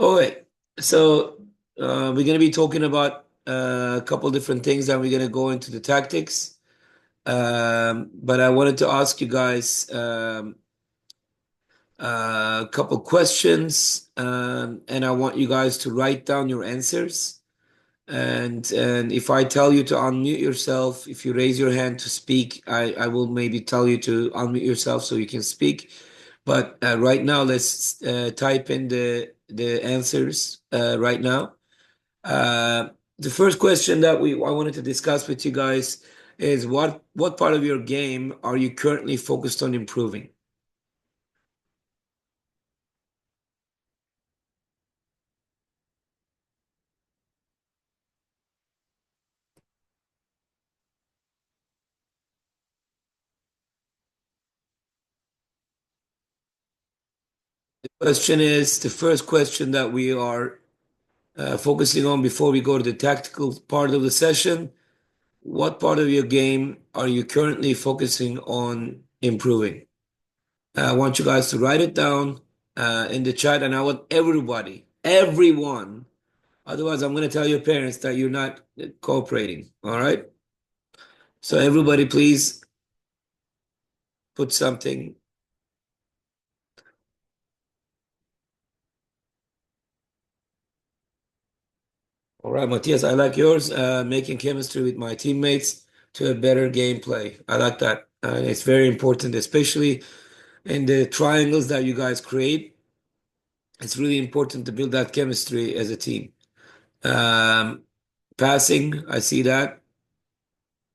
All right. So we're going to be talking about a couple different things, and we're going to go into the tactics. But I wanted to ask you guys a couple questions, and I want you guys to write down your answers. And if I tell you to unmute yourself, if you raise your hand to speak, I will maybe tell you to unmute yourself so you can speak. But right now, let's type in the answers right now. Uh, the first question that I wanted to discuss with you guys is what part of your game are you currently focused on improving? Question is the first question that we are focusing on before we go to the tactical part of the session. What part of your game are you currently focusing on improving? I want you guys to write it down in the chat, and I want everyone. Otherwise, I'm going to tell your parents that you're not cooperating. All right. So everybody, please put something. All right, Matthias, I like yours. Making chemistry with my teammates to a better gameplay. I like that. It's very important, especially in the triangles that you guys create. It's really important to build that chemistry as a team. Um, Passing, I see that.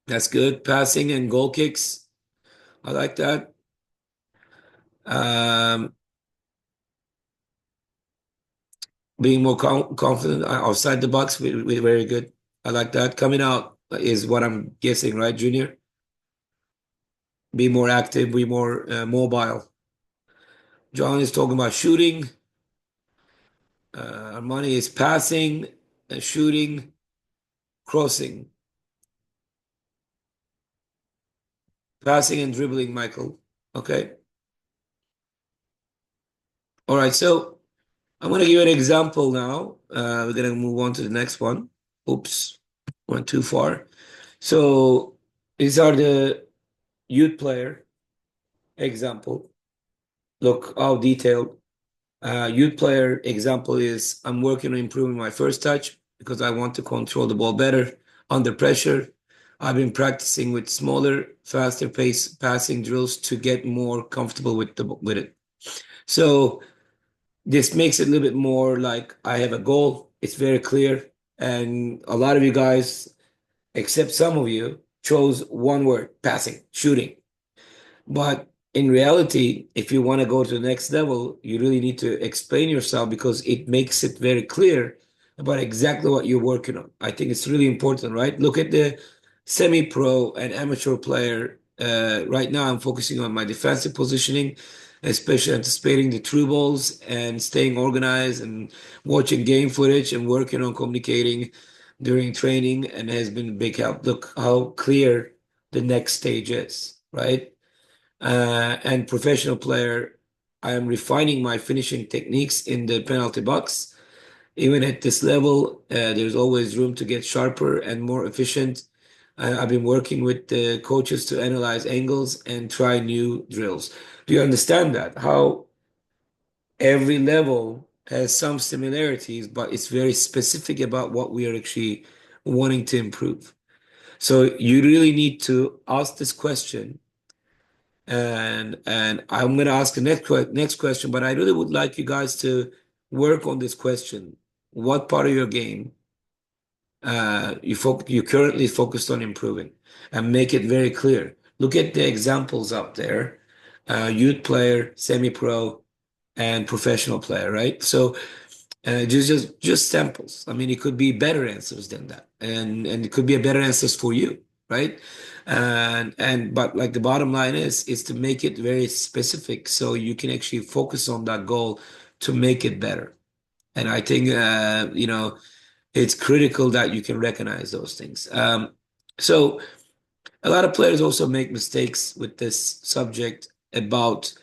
That's good. Passing and goal kicks. I like that. Um, Being more confident outside the box, we very good. I like that. Coming out is what I'm guessing, right, Junior? Be more active, be more mobile. John is talking about shooting. Armani is passing, shooting, crossing, passing and dribbling, Michael. Okay. All right. So I'm going to give you an example now. We're going to move on to the next one. Oops, went too far. So these are the youth player example. Look how detailed. Youth player example is I'm working on improving my first touch because I want to control the ball better under pressure. I've been practicing with smaller, faster pace passing drills to get more comfortable with it. So this makes it a little bit more like I have a goal. It's very clear. And a lot of you guys, except some of you, chose one word, passing, shooting. But in reality, if you want to go to the next level, you really need to explain yourself because it makes it very clear about exactly what you're working on. I think it's really important, right? Look at the semi-pro and amateur player. Right now, I'm focusing on my defensive positioning, especially anticipating the true balls and staying organized and watching game footage and working on communicating during training, and has been a big help. Look how clear the next stage is, right? And professional player, I am refining my finishing techniques in the penalty box. Even at this level, there's always room to get sharper and more efficient. I've been working with the coaches to analyze angles and try new drills. Do you understand that? How every level has some similarities, but it's very specific about what we are actually wanting to improve. So you really need to ask this question, and I'm going to ask the next question, but I really would like you guys to work on this question. What part of your game you currently focused on improving, and make it very clear. Look at the examples up there: youth player, semi-pro, and professional player. Right? So just samples. I mean, it could be better answers than that, and it could be a better answers for you, right? And but like the bottom line is to make it very specific so you can actually focus on that goal to make it better. And I think it's critical that you can recognize those things. So a lot of players also make mistakes with this subject about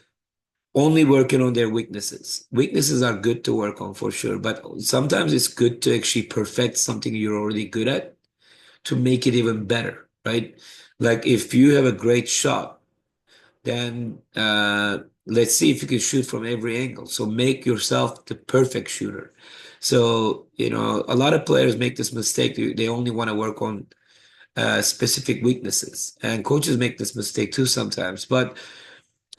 only working on their weaknesses. Weaknesses are good to work on for sure, but sometimes it's good to actually perfect something you're already good at to make it even better, right? Like if you have a great shot, then let's see if you can shoot from every angle. So make yourself the perfect shooter. So, a lot of players make this mistake. They only want to work on specific weaknesses, and coaches make this mistake too sometimes. But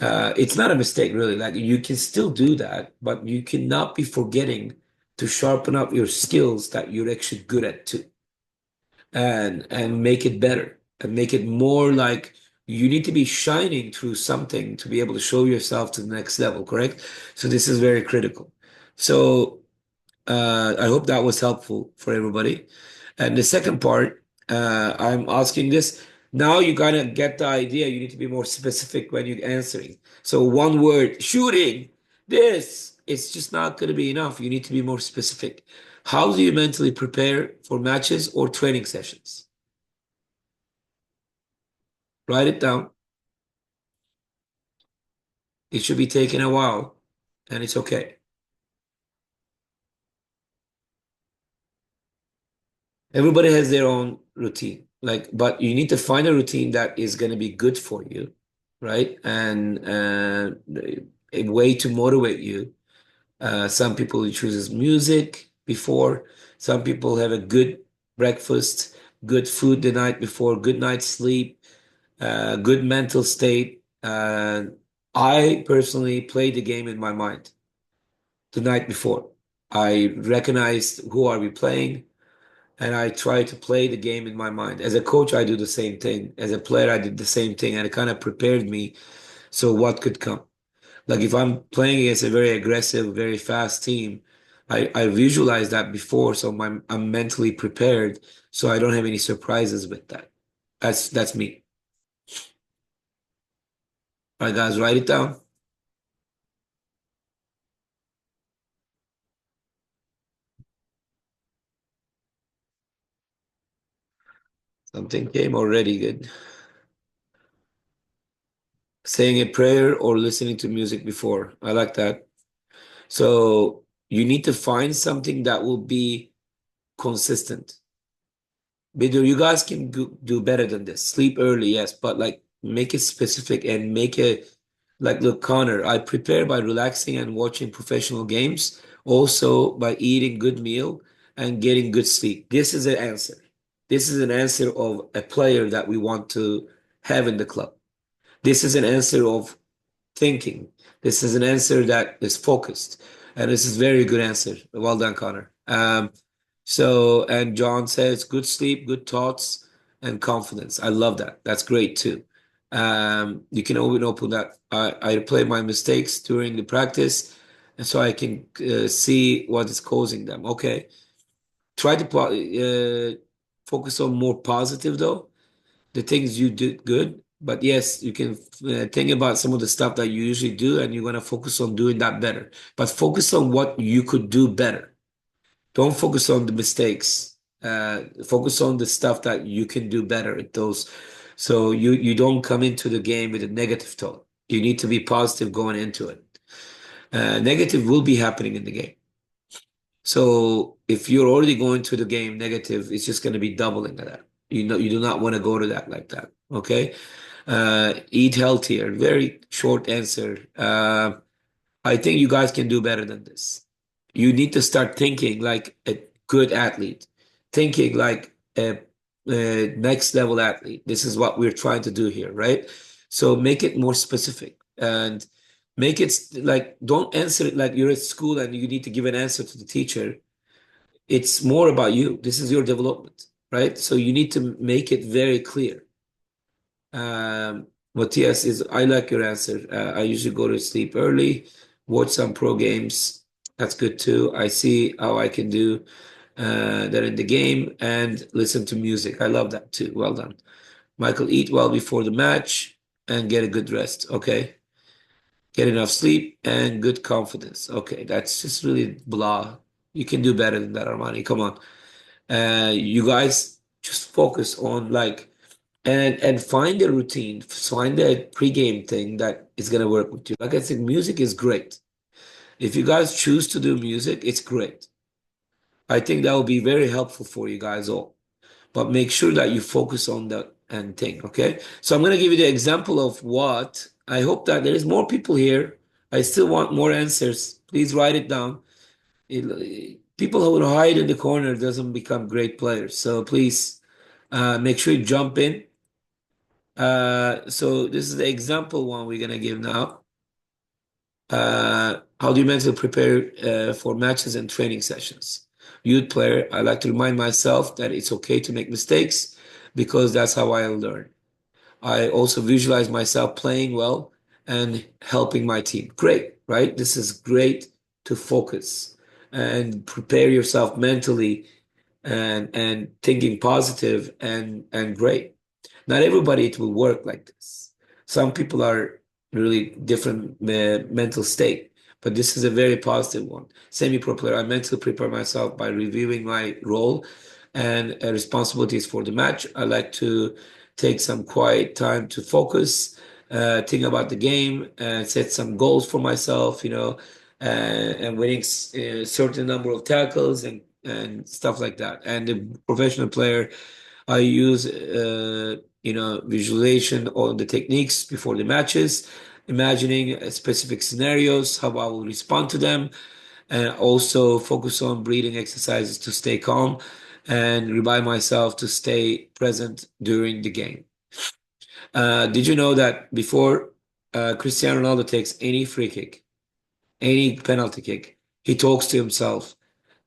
it's not a mistake, really. Like you can still do that, but you cannot be forgetting to sharpen up your skills that you're actually good at too, and make it better and make it more like you need to be shining through something to be able to show yourself to the next level, correct? So this is very critical. So I hope that was helpful for everybody. And the second part, I'm asking this. Now you kind of get the idea. You need to be more specific when you're answering. So one word, shooting, this, it's just not going to be enough. You need to be more specific. How do you mentally prepare for matches or training sessions? Write it down. It should be taking a while, and it's okay. Everybody has their own routine. Like, but you need to find a routine that is going to be good for you, right? And a way to motivate you. Some people chooses music before. Some people have a good breakfast, good food the night before, good night's sleep, good mental state. I personally play the game in my mind the night before. I recognized who are we playing, and I try to play the game in my mind. As a coach, I do the same thing. As a player, I did the same thing, and it kind of prepared me so what could come. Like if I'm playing against a very aggressive, very fast team, I visualize that before, so I'm mentally prepared, so I don't have any surprises with that. That's me. All right, guys, write it down. Something came already good. Saying a prayer or listening to music before. I like that. So you need to find something that will be consistent. Bidur, you guys can do better than this. Sleep early, yes, but like make it specific and make it like, look, Connor, I prepare by relaxing and watching professional games, also by eating good meal and getting good sleep. This is an answer. This is an answer of a player that we want to have in the club. This is an answer of thinking. This is an answer that is focused. And this is very good answer. Well done, Connor. And John says, good sleep, good thoughts, and confidence. I love that. That's great too. You can open that. I play my mistakes during the practice, and so I can see what is causing them. Okay. Try to focus on more positive though, the things you did good. But yes, you can think about some of the stuff that you usually do, and you're going to focus on doing that better. But focus on what you could do better. Don't focus on the mistakes. Focus on the stuff that you can do better at those. So you don't come into the game with a negative thought. You need to be positive going into it. Negative will be happening in the game. So if you're already going to the game negative, it's just going to be doubling that. You do not want to go to that like that. Okay. Eat healthier. Very short answer. I think you guys can do better than this. You need to start thinking like a good athlete, thinking like a next level athlete. This is what we're trying to do here, right? So make it more specific and make it like, don't answer it like you're at school and you need to give an answer to the teacher. It's more about you. This is your development, right? So you need to make it very clear. Matthias is, I like your answer. I usually go to sleep early, watch some pro games. That's good too. I see how I can do that in the game and listen to music. I love that too. Well done. Michael, eat well before the match and get a good rest. Okay. Get enough sleep and good confidence. Okay. That's just really blah. You can do better than that, Armani. Come on. You guys just focus on like and find a routine, find a pregame thing that is gonna work with you. Like I said, music is great. If you guys choose to do music, it's great. I think that will be very helpful for you guys all. But make sure that you focus on that and think, okay? So I'm gonna give you the example of what I hope that there is more people here. I still want more answers. Please write it down. People who hide in the corner doesn't become great players. So please make sure you jump in. So this is the example one we're gonna give now. How do you mentally prepare for matches and training sessions? Youth player, I like to remind myself that it's okay to make mistakes because that's how I learn. I also visualize myself playing well and helping my team. Great, right? This is great to focus and prepare yourself mentally and thinking positive and great. Not everybody it will work like this. Some people are really different mental state, but this is a very positive one. Semi-pro player, I mentally prepare myself by reviewing my role and responsibilities for the match. I like to take some quiet time to focus, think about the game, and set some goals for myself, and winning a certain number of tackles and stuff like that. And the professional player, I use visualization on the techniques before the matches, imagining specific scenarios, how I will respond to them, and also focus on breathing exercises to stay calm and remind myself to stay present during the game. Did you know that before Cristiano Ronaldo takes any free kick, any penalty kick, he talks to himself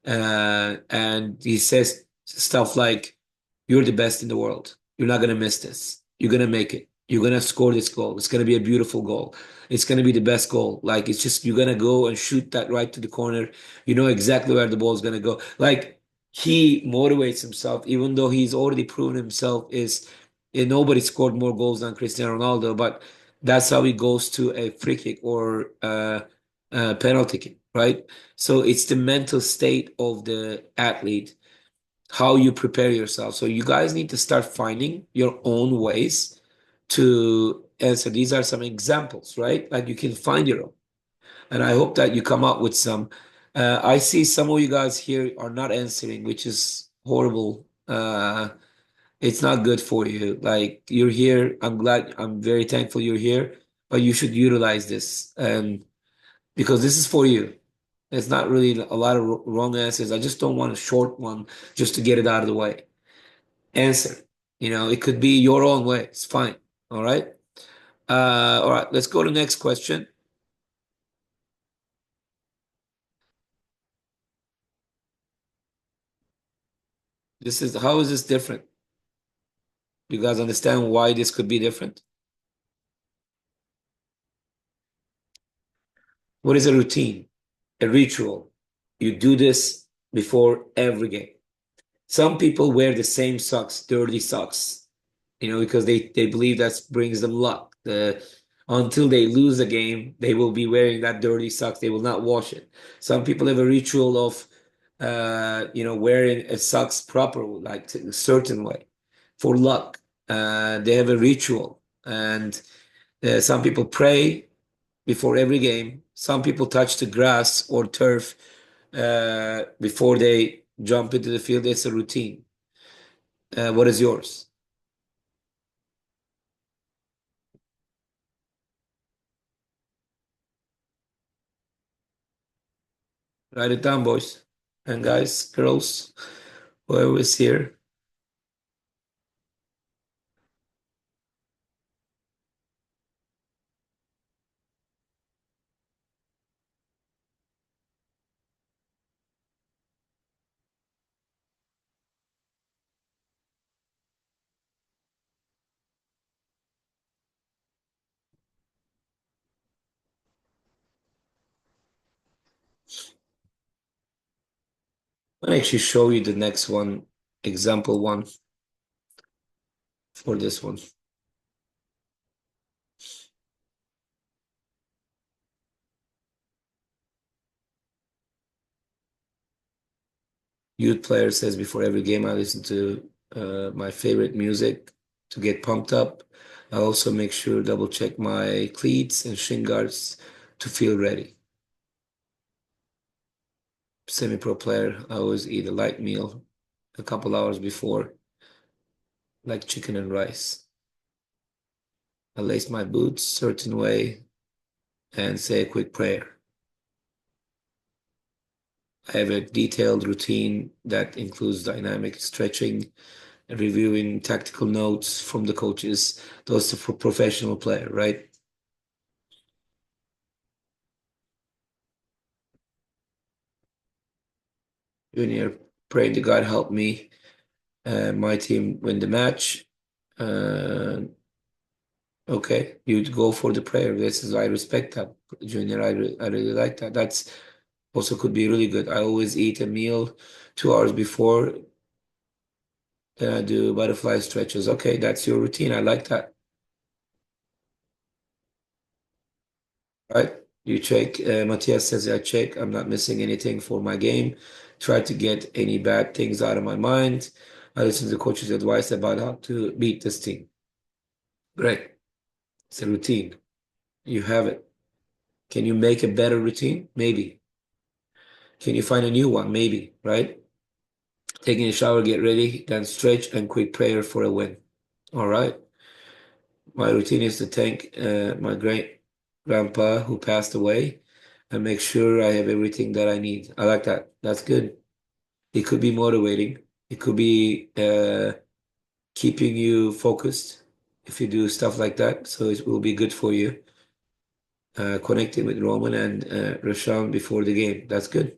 and he says stuff like, "You're the best in the world. You're not gonna miss this. You're gonna make it. You're gonna score this goal. It's gonna be a beautiful goal. It's gonna be the best goal. Like it's just you're gonna go and shoot that right to the corner. You know exactly where the ball is gonna go." Like he motivates himself, even though he's already proven himself is. Nobody scored more goals than Cristiano Ronaldo, but that's how he goes to a free kick or penalty kick, right? So it's the mental state of the athlete, how you prepare yourself. So you guys need to start finding your own ways to answer. These are some examples, right? Like you can find your own. And I hope that you come up with some. I see some of you guys here are not answering, which is horrible. It's not good for you. Like you're here. I'm very thankful you're here, but you should utilize this. And because this is for you. It's not really a lot of wrong answers. I just don't want a short one just to get it out of the way. Answer. It could be your own way. It's fine. All right. All right. Let's go to the next question. How is this different? You guys understand why this could be different? What is a routine? A ritual. You do this before every game. Some people wear the same socks, dirty socks, because they believe that brings them luck. Until they lose a game, they will be wearing that dirty socks. They will not wash it. Some people have a ritual of, wearing a socks proper, like a certain way, for luck. They have a ritual, and some people pray before every game. Some people touch the grass or turf before they jump into the field. It's a routine. What is yours? Write it down, boys and guys, girls, whoever is here. I'll actually show you the next one, example one for this one. Youth player says before every game I listen to my favorite music. to get pumped up. I also make sure double check my cleats and shin guards to feel ready. Semi-pro player, I always eat a light meal a couple hours before, like chicken and rice. I lace my boots certain way and say a quick prayer. I have a detailed routine that includes dynamic stretching and reviewing tactical notes from the coaches. Those are for professional player, right? Junior, praying to God help me, my team win the match. Uh, okay, you go for the prayer. This is I respect that, Junior. I really like that. That's also could be really good. I always eat a meal 2 hours before. Then I do butterfly stretches. Okay, that's your routine. I like that. Right? You check. Matthias says I check. I'm not missing anything for my game. Try to get any bad things out of my mind. I listen to the coach's advice about how to beat this team. Great. It's a routine. You have it. Can you make a better routine? Maybe. Can you find a new one? Maybe, right? Taking a shower, get ready, then stretch and quick prayer for a win. All right. My routine is to thank my great grandpa who passed away and make sure I have everything that I need. I like that. That's good. It could be motivating. It could be keeping you focused if you do stuff like that. So it will be good for you. Connecting with Roman and Rashawn before the game. That's good.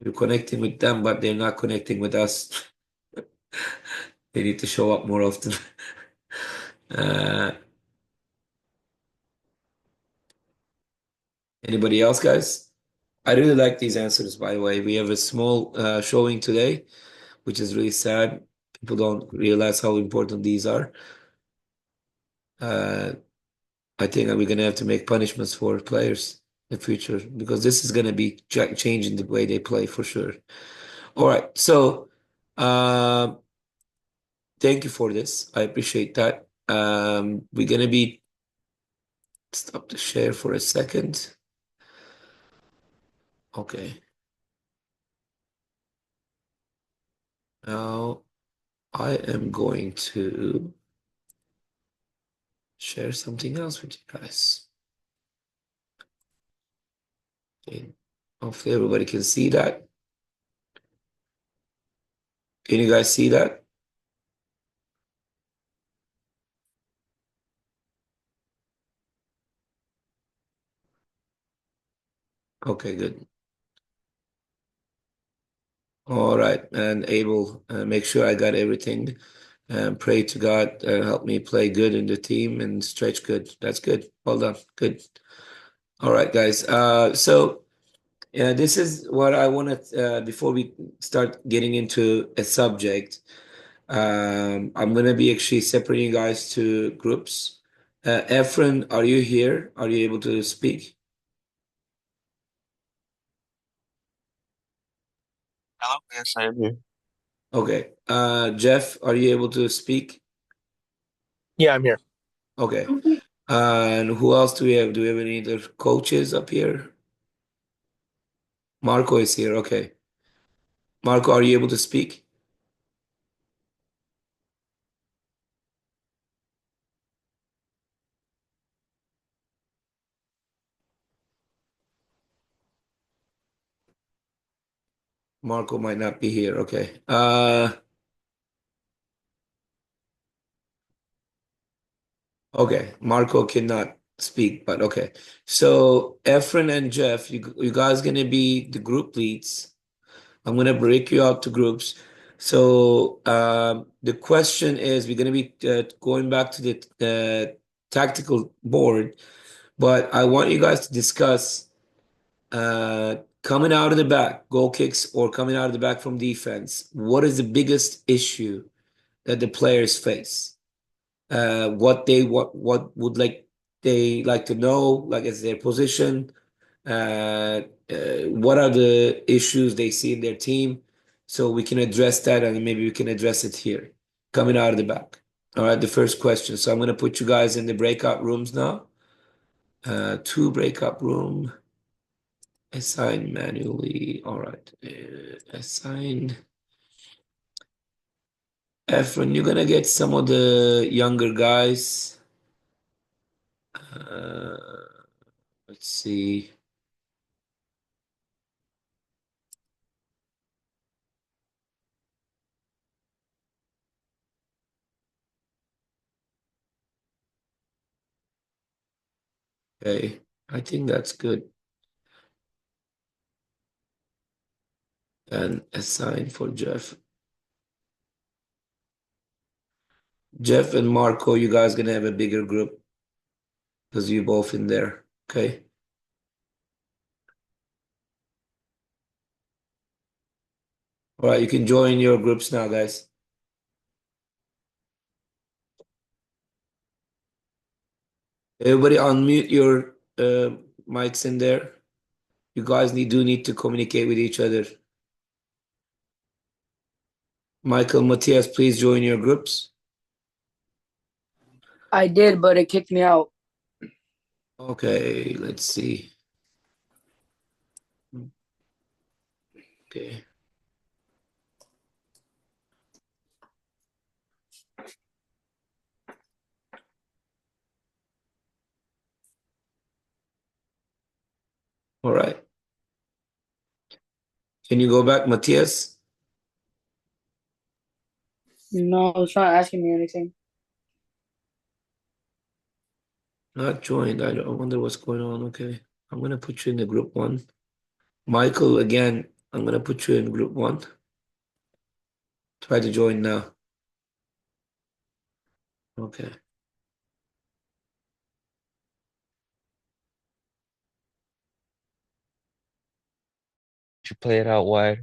You're connecting with them, but they're not connecting with us. They need to show up more often. Uh, Anybody else, guys? I really like these answers, by the way. We have a small showing today, which is really sad. People don't realize how important these are. Uh, I think we're gonna have to make punishments for players in the future because this is gonna be changing the way they play for sure. All right, so uh, thank you for this. I appreciate that. We're gonna be stop the share for a second. Okay, now I am going to share something else with you guys. Okay. Hopefully everybody can see that. Can you guys see that? Okay, good. All right, and Abel, make sure I got everything. Pray to God, help me play good in the team and stretch good. That's good. Well done. Good. All right, guys. So this is what I want to, before we start getting into a subject, I'm going to be actually separating you guys to groups. Efren, are you here? Are you able to speak? Hello, yes, I am here. Okay. Jeff, are you able to speak? Yeah, I'm here. Okay. And who else do we have? Do we have any other coaches up here? Marco is here. Okay. Marco, are you able to speak? Marco might not be here. Okay. Okay. Marco cannot speak, but okay. So Efren and Jeff, you guys gonna be the group leads. I'm gonna break you out to groups. So the question is, we're gonna be going back to the tactical board, but I want you guys to discuss coming out of the back, goal kicks, or coming out of the back from defense. What is the biggest issue that the players face? What would like they like to know, like is their position, what are the issues they see in their team, so we can address that, and maybe we can address it here, coming out of the back. All right, the first question. So I'm going to put you guys in the breakout rooms now. Two breakout room. Assign manually. All right. Assign. Efren, you're gonna get some of the younger guys. Uh, let's see. Okay, I think that's good. And assign for Jeff. Jeff and Marco, you guys gonna have a bigger group because you both in there. Okay. All right, you can join your groups now, guys. Everybody unmute your mics in there. You guys do need to communicate with each other. Michael, Matthias, please join your groups. I did, but it kicked me out. Okay, let's see. Okay. All right. Can you go back, Matthias? No, it's not asking me anything. Not joined. I wonder what's going on. Okay. I'm gonna put you in the group one. Michael, again, I'm gonna put you in group one. Try to join now. Okay. To play it out wide.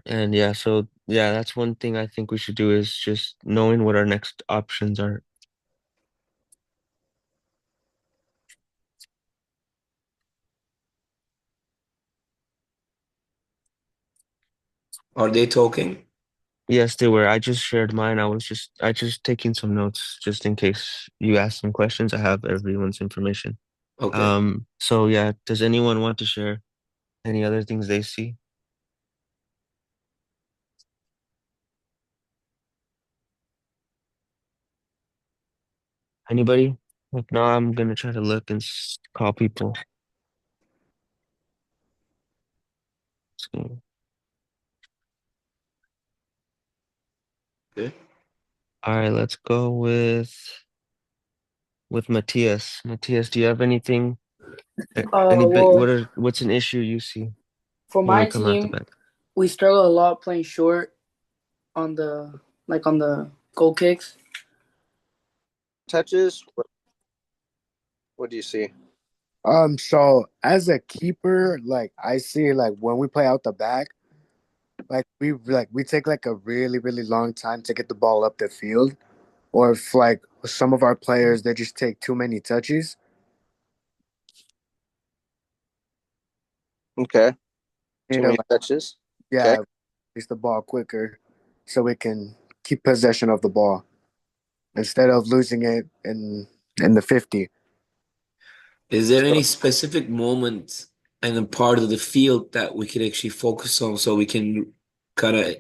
And yeah, so yeah, that's one thing I think we should do is just knowing what our next options are. Are they talking? Yes, they were. I just shared mine. I just taking some notes just in case you ask some questions. I have everyone's information. Okay. So yeah, does anyone want to share any other things they see? Anybody? If not, I'm gonna try to look and call people. So, Okay. all right, let's go with Matthias. Matthias, do you have anything? Any big? Well, What's an issue you see for when we my come out the team, back? we struggle a lot playing short on the on the goal kicks. Touches. What do you see? So as a keeper, like I see like when we play out the back, we take like a really, really long time to get the ball up the field. Or if like some of our players they just take too many touches. Okay. You Too know, many like, touches. Okay. yeah, release the ball quicker so we can keep possession of the ball instead of losing it in the 50. Is there So any specific moment and a part of the field that we can actually focus on so we can kind of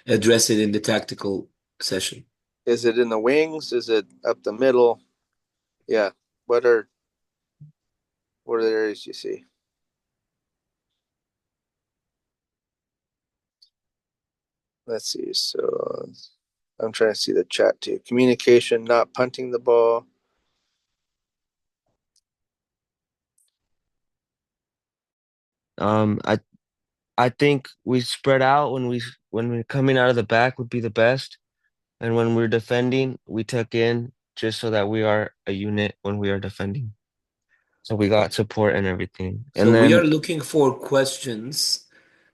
address it in the tactical session? is it in the wings? Is it up the middle? Yeah. What are the areas you see? Let's see. So I'm trying to see the chat too. Communication, not punting the ball. Um, I I think we spread out when we're coming out of the back would be the best, and when we're defending, we tuck in just so that we are a unit when we are defending. So we got support and everything. So And we are then looking for questions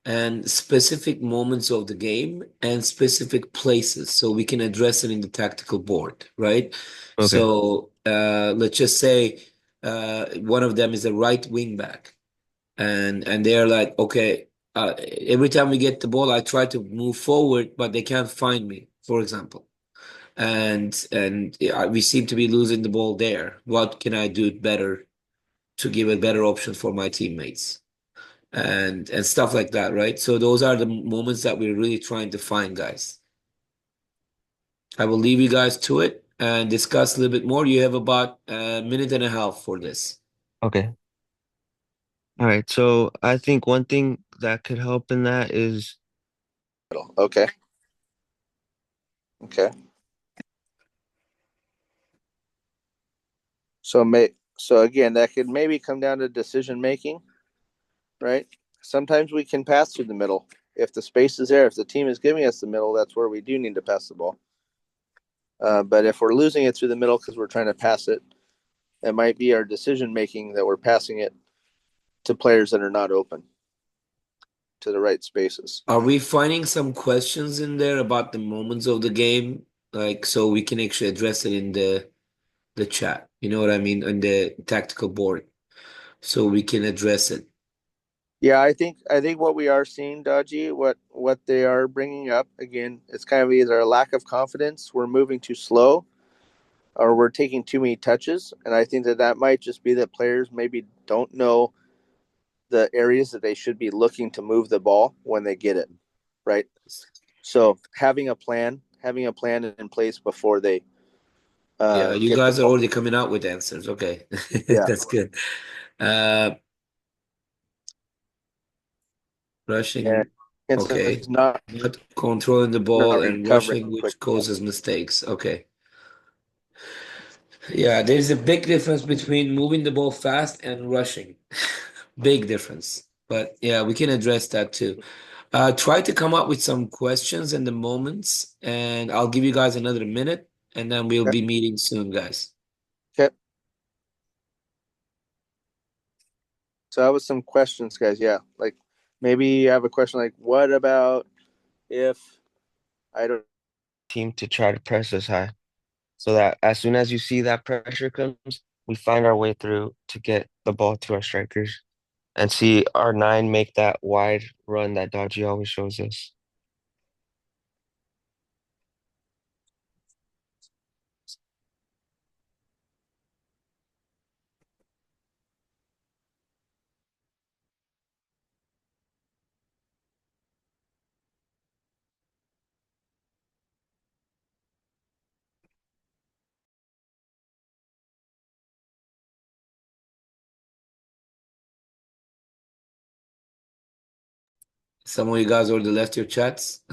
and specific moments of the game and specific places so we can address it in the tactical board, right? okay, So let's just say one of them is a right wing back, and they're like, okay, every time we get the ball, I try to move forward, but they can't find me, for example. And yeah, we seem to be losing the ball there. What can I do better to give a better option for my teammates? And stuff like that, right? So those are the moments that we're really trying to find, guys. I will leave you guys to it and discuss a little bit more. You have about a minute and a half for this. Okay. All right. So I think one thing that could help in that is Okay. Okay. So again, that could maybe come down to decision making, right? Sometimes we can pass through the middle. If the space is there, if the team is giving us the middle, that's where we do need to pass the ball. But if we're losing it through the middle because we're trying to pass it, it might be our decision making that we're passing it to players that are not open to the right spaces. Are we finding some questions in there about the moments of the game? Like, so we can actually address it in the chat. You know what I mean? On the tactical board. So we can address it. Yeah, I think what we are seeing, Dodgy, what they are bringing up again, it's kind of either a lack of confidence, we're moving too slow, or we're taking too many touches, and I think that might just be that players maybe don't know the areas that they should be looking to move the ball when they get it, right? So having a plan in place before they Yeah, you get the guys are ball. already coming out with answers. Okay. Yeah. That's good. Uh, And rushing, okay. it's not Not controlling the ball and recovering rushing, quick. which causes mistakes. Okay. Yeah, there's a big difference between moving the ball fast and rushing. Big difference. But yeah, we can address that too. Try to come up with some questions and the moments, and I'll give you guys another minute, and then we'll be meeting soon, guys. Okay. So that was some questions, guys. Yeah. Like maybe you have a question like, what about if I don't team to try to press us high, so that as soon as you see that pressure comes, we find our way through to get the ball to our strikers and see our nine make that wide run that Dodgy always shows us. Some of you guys already left your chats.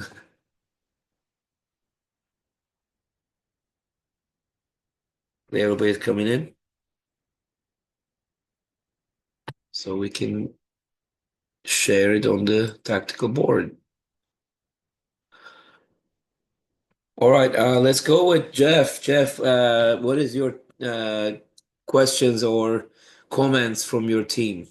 Everybody's coming in. So we can share it on the tactical board. All right, let's go with Jeff. Jeff, what is your questions or comments from your team?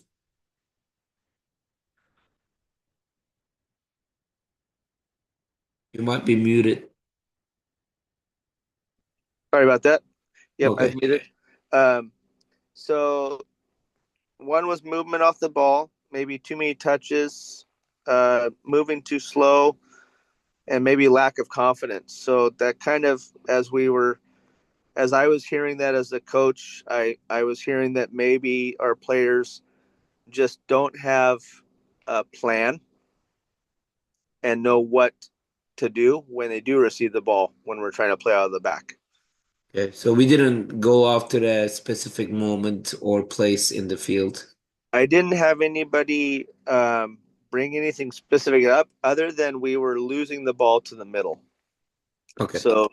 You might be muted. Sorry about that. Yep, Okay. I've muted. So one was movement off the ball, maybe too many touches, moving too slow, and maybe lack of confidence. So that kind of, as I was hearing that as a coach, I was hearing that maybe our players just don't have a plan and know what to do when they do receive the ball when we're trying to play out of the back. Okay, so we didn't go after a specific moment or place in the field. I didn't have anybody bring anything specific up other than we were losing the ball to the middle. Okay. So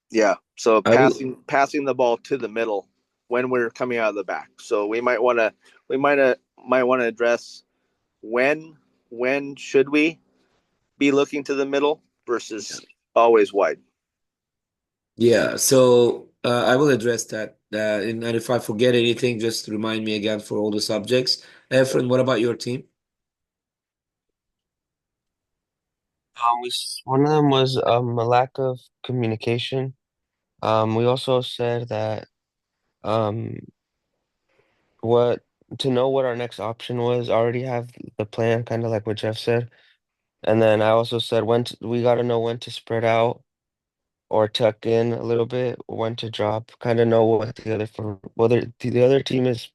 yeah. So passing the ball to the middle when we're coming out of the back. So we might want to address when should we be looking to the middle versus always wide. Yeah, so I will address that. And if I forget anything, just remind me again for all the subjects. Efren, what about your team? One of them was a lack of communication We also said that um what to know what our next option was, already have the plan, kind of like what Jeff said. And then I also said we got to know when to spread out or tuck in a little bit, when to drop, kind of know what the other for whether the other team is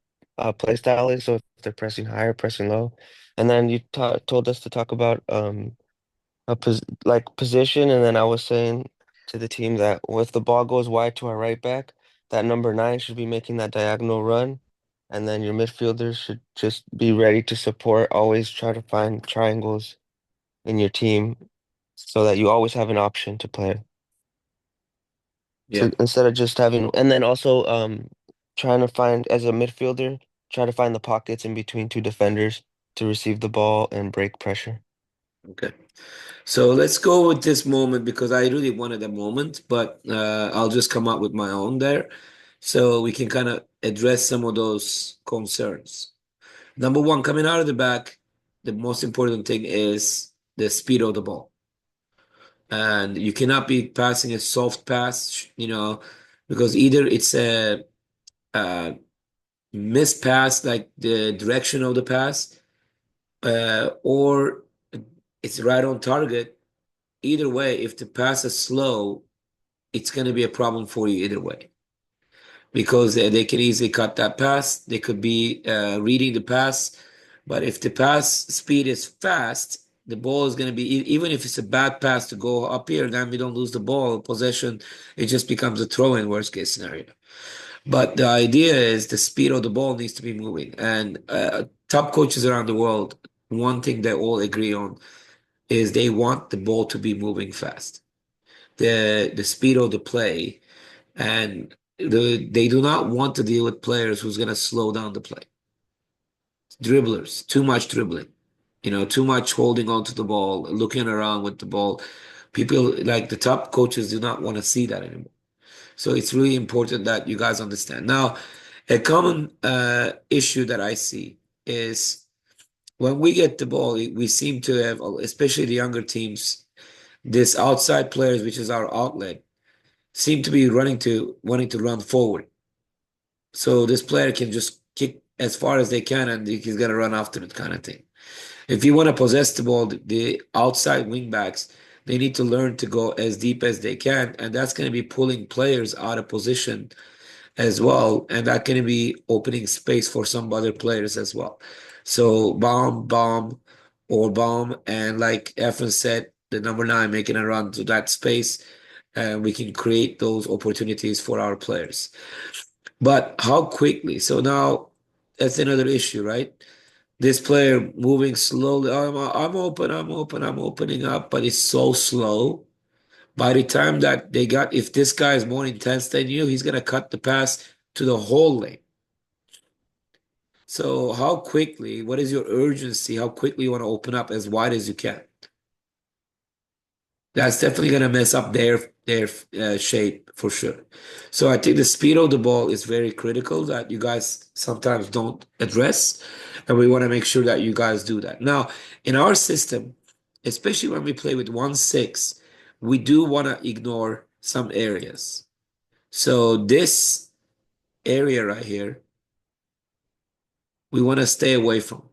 play style is, so if they're pressing high or pressing low. And then you ta told us to talk about like position, and then I was saying to the team that if the ball goes wide to our right back, that number 9 should be making that diagonal run, and then your midfielders should just be ready to support. Always try to find triangles in your team so that you always have an option to play. Yeah. So instead of just having, and then also trying to find as a midfielder, try to find the pockets in between two defenders to receive the ball and break pressure. Okay. So let's go with this moment because I really wanted a moment, but I'll just come up with my own there. So we can kind of address some of those concerns. Number one, coming out of the back, the most important thing is the speed of the ball. And you cannot be passing a soft pass, because either it's a missed pass, like the direction of the pass, or it's right on target. Either way, if the pass is slow, it's going to be a problem for you either way. Because they can easily cut that pass. They could be reading the pass. But if the pass speed is fast, the ball is going to be, even if it's a bad pass to go up here, then we don't lose the ball. Possession, it just becomes a throw in worst case scenario. But the idea is the speed of the ball needs to be moving. And top coaches around the world, one thing they all agree on is they want the ball to be moving fast. The speed of the play, and they do not want to deal with players who's going to slow down the play. Dribblers, too much dribbling, too much holding on to the ball, looking around with the ball. People like the top coaches do not want to see that anymore. So it's really important that you guys understand. Now, a common issue that I see is when we get the ball, we seem to have, especially the younger teams, this outside players, which is our outlet, seem to be wanting to run forward. So this player can just kick as far as they can and he's gonna run after it kind of thing. If you want to possess the ball, the outside wing backs, they need to learn to go as deep as they can, and that's going to be pulling players out of position as well, and that can be opening space for some other players as well. So bomb, and like Efren said, the number 9 making a run to that space, and we can create those opportunities for our players. But how quickly? So now that's another issue, right? This player moving slowly. I'm opening up, but it's so slow. By the time that if this guy is more intense than you, he's gonna cut the pass to the whole lane. So how quickly, what is your urgency? How quickly you want to open up as wide as you can? That's definitely gonna mess up their shape for sure. So I think the speed of the ball is very critical that you guys sometimes don't address, and we want to make sure that you guys do that. Now, in our system, especially when we play with 1-6, we do want to ignore some areas. So this area right here, we want to stay away from.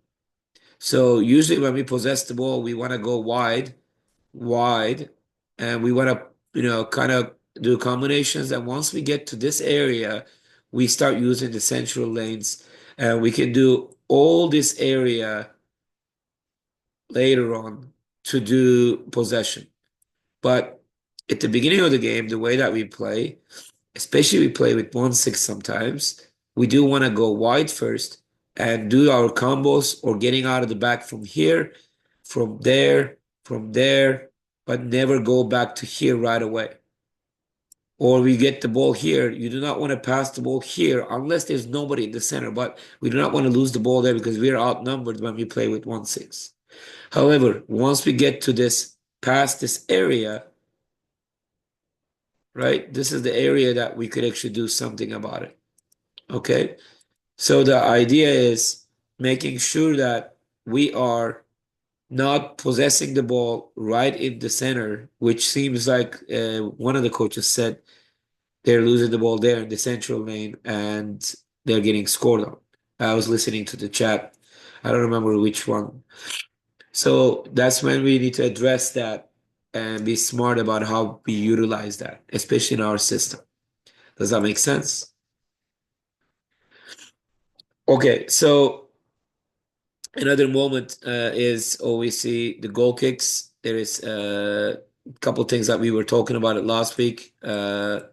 So usually when we possess the ball, we want to go wide, and we want to, kind of do combinations. And once we get to this area, we start using the central lanes, and we can do all this area later on to do possession. But at the beginning of the game, the way that we play, especially we play with 1-6 sometimes, we do want to go wide first and do our combos or getting out of the back from here, from there, but never go back to here right away. Or we get the ball here. You do not want to pass the ball here unless there's nobody in the center, but we do not want to lose the ball there because we are outnumbered when we play with 1-6. However, once we get to past this area, right, this is the area that we could actually do something about it. Okay? So the idea is making sure that we are not possessing the ball right in the center, which seems like one of the coaches said they're losing the ball there in the central lane and they're getting scored on. I was listening to the chat. I don't remember which one. So that's when we need to address that and be smart about how we utilize that, especially in our system. Does that make sense? Okay, so another moment is always see the goal kicks. There is a couple things that we were talking about it last week.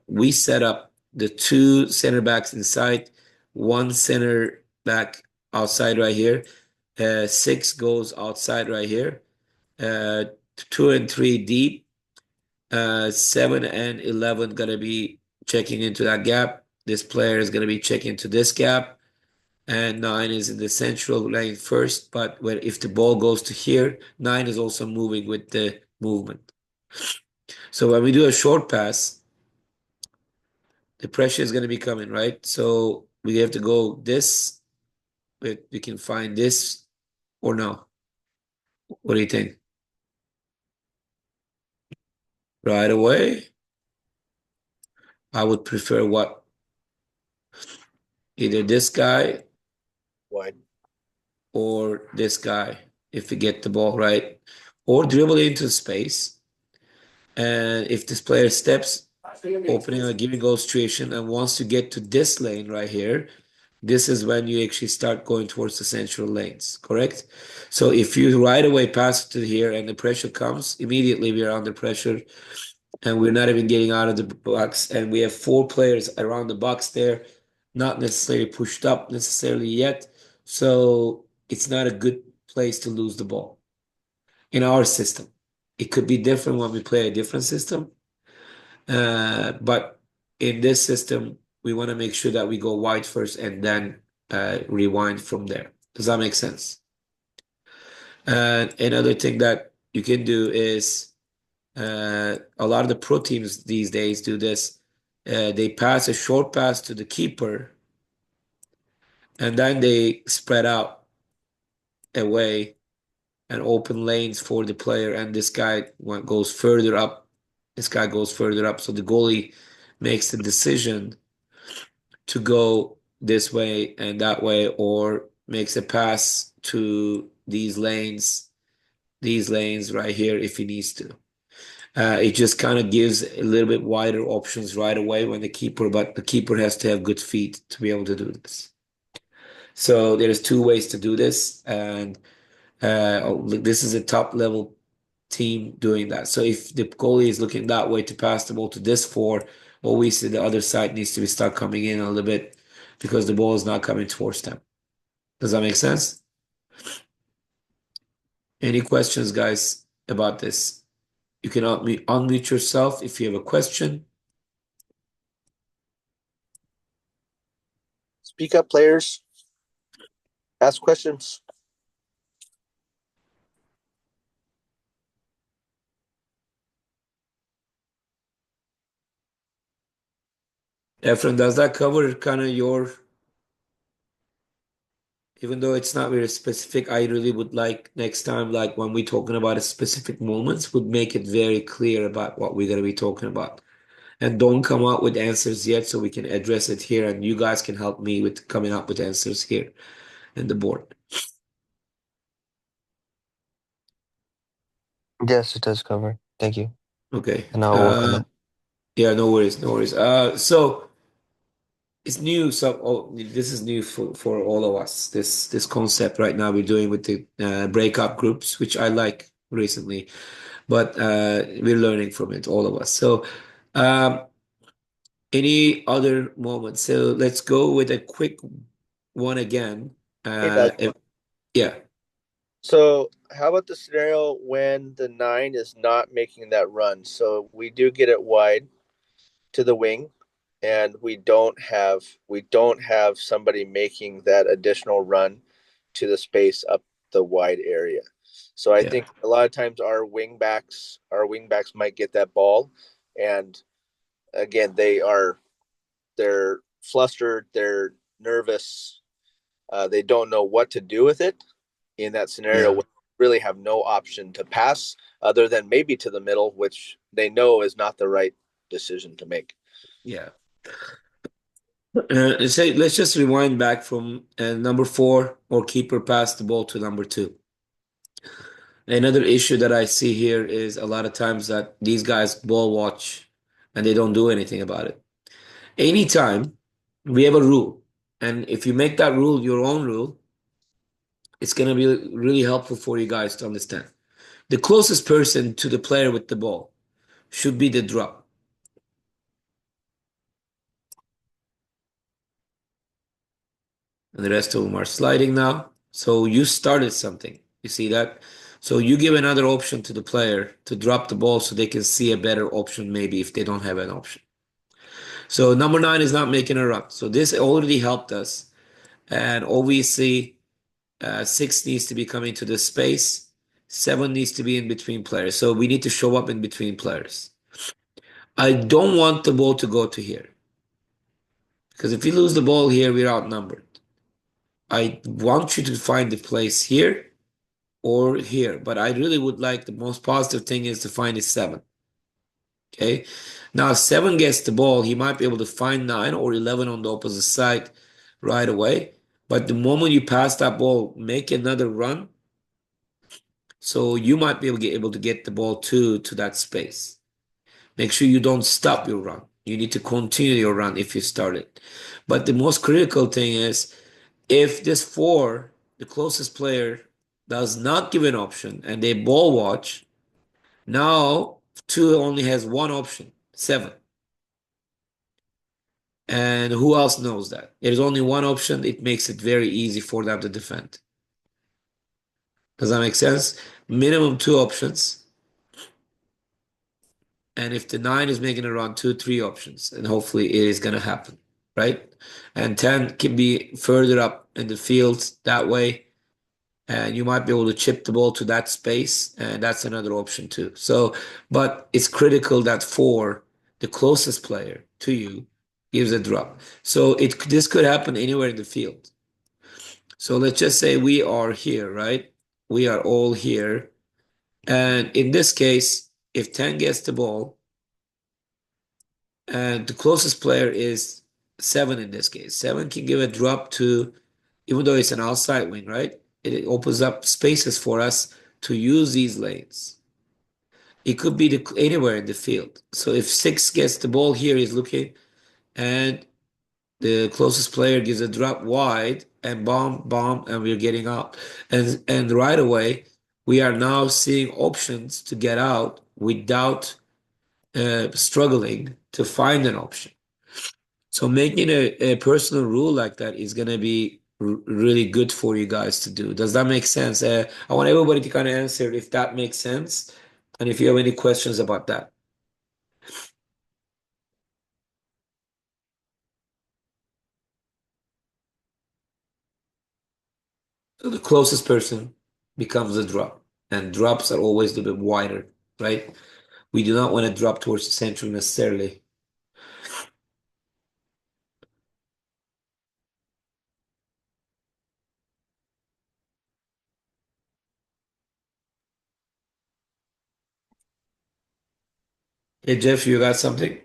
We set up the two center backs inside, one center back outside right here. Six goes outside right here. Uh, 2 and 3 deep. 7 and 11 gonna be checking into that gap. This player is gonna be checking to this gap, and 9 is in the central lane first. But when if the ball goes to here, 9 is also moving with the movement. So when we do a short pass, the pressure is gonna be coming, right? So we have to go this. We can find this or no. What do you think? Right away, I would prefer what? Either this guy Wide. or this guy if we get the ball right, or dribble into space. And if this player steps, opening or giving goal situation, and wants to get to this lane right here, this is when you actually start going towards the central lanes, correct? So if you right away pass to here and the pressure comes, immediately we are under pressure and we're not even getting out of the box. And we have 4 players around the box there, not necessarily pushed up necessarily yet. So it's not a good place to lose the ball in our system. It could be different when we play a different system. But in this system, we want to make sure that we go wide first and then rewind from there. Does that make sense? And another thing that you can do is a lot of the pro teams these days do this. They pass a short pass to the keeper and then they spread out away and open lanes for the player. And this guy goes further up. This guy goes further up. So the goalie makes the decision to go this way and that way, or makes a pass to these lanes right here if he needs to. It just kind of gives a little bit wider options right away when but the keeper has to have good feet to be able to do this. So there's 2 ways to do this, and this is a top level team doing that. So if the goalie is looking that way to pass the ball to this 4, always the other side needs to start coming in a little bit because the ball is not coming towards them. Does that make sense? Any questions, guys, about this? You can unmute yourself if you have a question. Speak up, players. Ask questions. Efren, does that cover kind of your, even though it's not very specific, I really would like next time, like when we're talking about a specific moments, would make it very clear about what we're going to be talking about. And don't come up with answers yet so we can address it here and you guys can help me with coming up with answers here in the board. Yes, it does cover. Thank you. Okay. And I'll work on that. Yeah, no worries, no worries. So it's new. So this is new for all of us. This concept right now we're doing with the breakup groups, which I like recently, but we're learning from it, all of us. So any other moments? So let's go with a quick one again. Hey, Doug. Yeah. So how about the scenario when the 9 is not making that run? So we do get it wide to the wing, and we don't have somebody making that additional run to the space up the wide area. So I Yeah. think a lot of times our wingbacks might get that ball, and again they're flustered, they're nervous, they don't know what to do with it in that scenario. Yeah. Really have no option to pass other than maybe to the middle, which they know is not the right decision to make. Yeah. Let's just rewind back from number 4 or keeper pass the ball to number 2. Another issue that I see here is a lot of times that these guys ball watch and they don't do anything about it. Anytime we have a rule, and if you make that rule your own rule, it's going to be really helpful for you guys to understand. The closest person to the player with the ball should be the drop. And the rest of them are sliding now. So you started something. You see that? So you give another option to the player to drop the ball so they can see a better option maybe if they don't have an option. So number 9 is not making a run. So this already helped us. And obviously 6 needs to be coming to the space. 7 needs to be in between players. So we need to show up in between players. I don't want the ball to go to here. Because if we lose the ball here, we're outnumbered. I want you to find the place here or here, but I really would like the most positive thing is to find a 7. Okay. Now, if 7 gets the ball, he might be able to find 9 or 11 on the opposite side right away. But the moment you pass that ball, make another run. So you might be able to get the ball to that space. Make sure you don't stop your run. You need to continue your run if you start it. But the most critical thing is if this 4, the closest player, does not give an option and they ball watch, now 2 only has one option, 7. And who else knows that? There's only one option. It makes it very easy for them to defend. Does that make sense? Minimum 2 options. And if the 9 is making around 2, 3 options, and hopefully it is going to happen, right? And 10 can be further up in the field that way. And you might be able to chip the ball to that space, and that's another option too. So, but it's critical that 4, the closest player to you, gives a drop. So this could happen anywhere in the field. So let's just say we are here, right? We are all here. And in this case, if 10 gets the ball, and the closest player is 7 in this case, 7 can give a drop to, even though it's an outside wing, right? It opens up spaces for us to use these lanes. It could be anywhere in the field. So if 6 gets the ball here, he's looking, and the closest player gives a drop wide, and bomb, and we're getting out. And right away, we are now seeing options to get out without struggling to find an option. So making a personal rule like that is going to be really good for you guys to do. Does that make sense? I want everybody to kind of answer if that makes sense, and if you have any questions about that. So the closest person becomes a drop, and drops are always a bit wider, right? We do not want to drop towards the center necessarily. Hey, Jeff, you got something?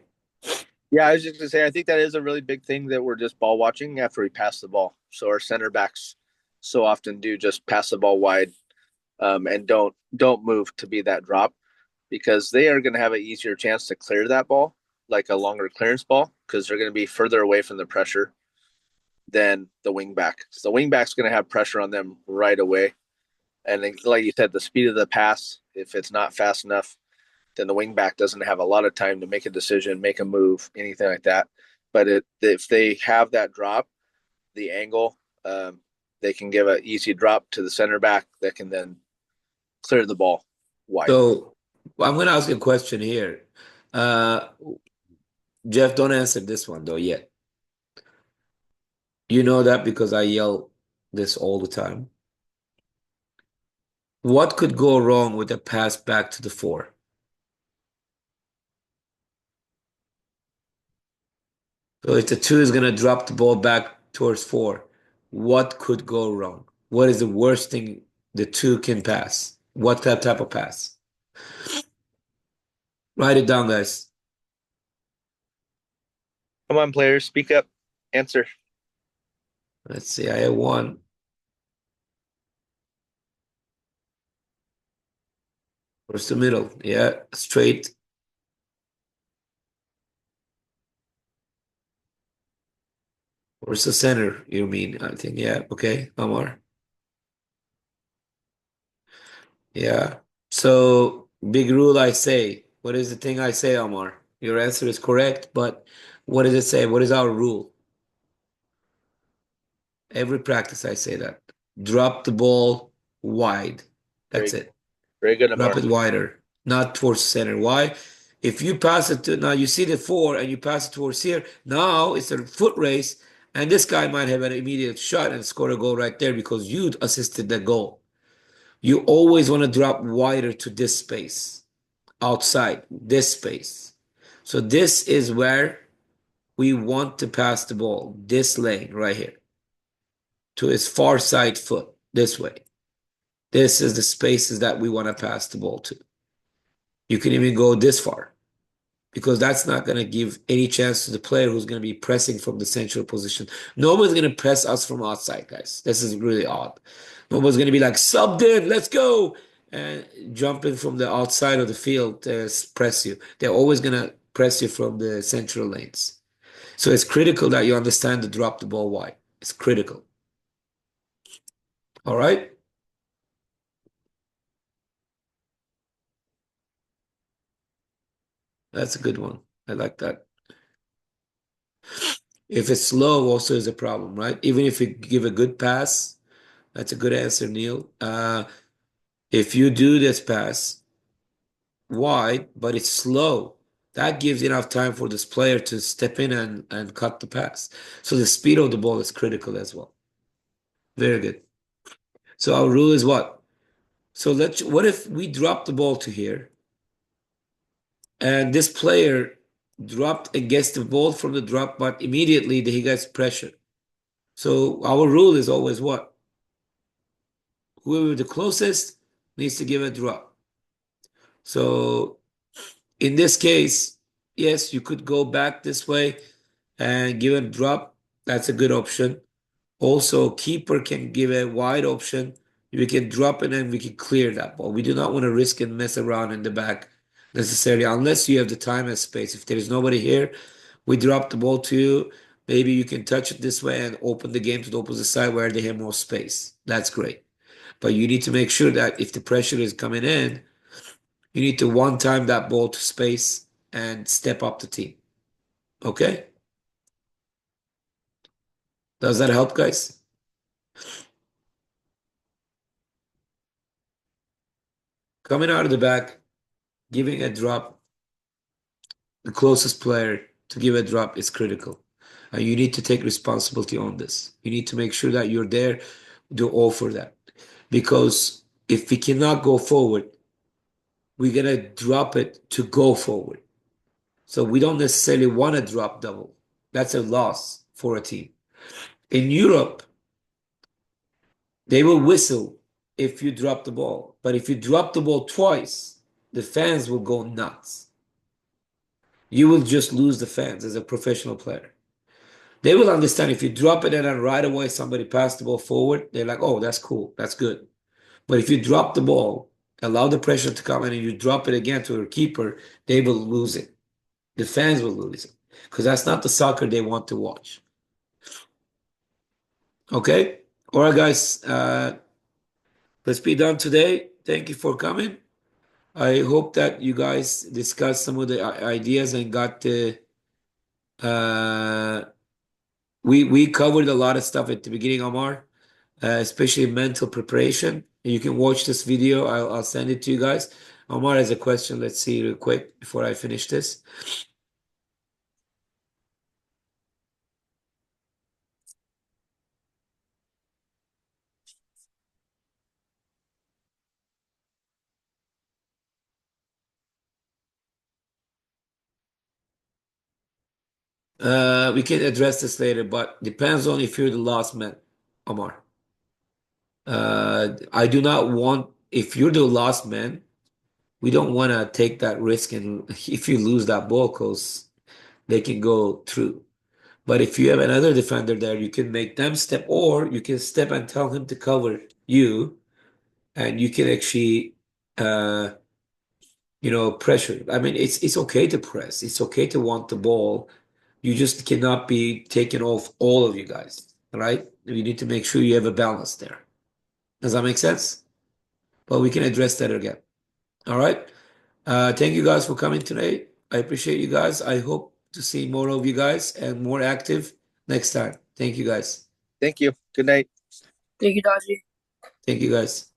Yeah, I was just gonna say I think that is a really big thing that we're just ball watching after we pass the ball. So our center backs so often do just pass the ball wide, and don't move to be that drop because they are going to have an easier chance to clear that ball, like a longer clearance ball, because they're going to be further away from the pressure than the wing back. So the wing back's going to have pressure on them right away, and then, like you said, the speed of the pass, if it's not fast enough, then the wing back doesn't have a lot of time to make a decision, make a move, anything like that. But if they have that drop, the angle, they can give an easy drop to the center back that can then clear the ball wide. So I'm going to ask you a question here. Jeff, don't answer this one though yet. You know that because I yell this all the time. What could go wrong with a pass back to the 4? So if the 2 is going to drop the ball back towards 4, what could go wrong? What is the worst thing the 2 can pass? What type of pass? Write it down, guys. Come on, players, speak up. Answer. Let's see. I have one. Where's the middle? Yeah, straight. Where's the center? You mean? I think. Yeah. Okay. Omar. Yeah. So big rule I say. What is the thing I say, Omar? Your answer is correct, but what does it say? What is our rule? Every practice I say that. Drop the ball wide. That's Very, it. very good, Drop Amar. it wider, not towards center. Why? If you pass it to now, you see the four and you pass it towards here. Now it's a foot race, and this guy might have an immediate shot and score a goal right there because you assisted the goal. You always want to drop wider to this space, outside this space. So this is where we want to pass the ball, this lane right here, to his far side foot, this way. This is the spaces that we want to pass the ball to. You can even go this far because that's not going to give any chance to the player who's going to be pressing from the central position. Nobody's going to press us from outside, guys. This is really odd. Nobody's going to be like, subbed in, let's go, and jumping from the outside of the field to press you. They're always going to press you from the central lanes. So it's critical that you understand to drop the ball wide. It's critical. All right? That's a good one. I like that. If it's slow, also is a problem, right? Even if you give a good pass, that's a good answer, Neil. If you do this pass wide, but it's slow, that gives enough time for this player to step in and cut the pass. So the speed of the ball is critical as well. Very good. So our rule is what? So what if we drop the ball to here and this player dropped and gets the ball from the drop, but immediately he gets pressure. So our rule is always what? Whoever the closest needs to give a drop. So in this case, yes, you could go back this way and give a drop. That's a good option. Also, keeper can give a wide option. We can drop it and we can clear that ball. We do not want to risk and mess around in the back necessarily, unless you have the time and space. If there is nobody here, we drop the ball to you. Maybe you can touch it this way and open the game to the opposite side where they have more space. That's great. But you need to make sure that if the pressure is coming in, you need to one time that ball to space and step up the team. Okay? Does that help, guys? Coming out of the back, giving a drop, the closest player to give a drop is critical. And you need to take responsibility on this. You need to make sure that you're there to offer that. Because if we cannot go forward, we're going to drop it to go forward. So we don't necessarily want to drop double. That's a loss for a team. In Europe, they will whistle if you drop the ball. But if you drop the ball twice, the fans will go nuts. You will just lose the fans as a professional player. They will understand if you drop it and then right away somebody passed the ball forward, they're like, oh, that's cool. That's good. But if you drop the ball, allow the pressure to come in and you drop it again to a keeper, they will lose it. The fans will lose it because that's not the soccer they want to watch. Okay? All right, guys. Let's be done today. Thank you for coming. I hope that you guys discussed some of the ideas and got the we covered a lot of stuff at the beginning, Omar, especially mental preparation. You can watch this video. I'll send it to you guys. Omar has a question. Let's see real quick before I finish this. We can address this later, but depends on if you're the last man, Omar. I do not want, if you're the last man, we don't want to take that risk and if you lose that ball, because they can go through. But if you have another defender there, you can make them step, or you can step and tell him to cover you, and you can actually, pressure. I mean, it's okay to press. It's okay to want the ball. You just cannot be taking off all of you guys, right? You need to make sure you have a balance there. Does that make sense? But we can address that again. All right. Thank you guys for coming today. I appreciate you guys. I hope to see more of you guys and more active next time. Thank you guys. Thank you. Good night. Thank you, Dodgy. Thank you guys.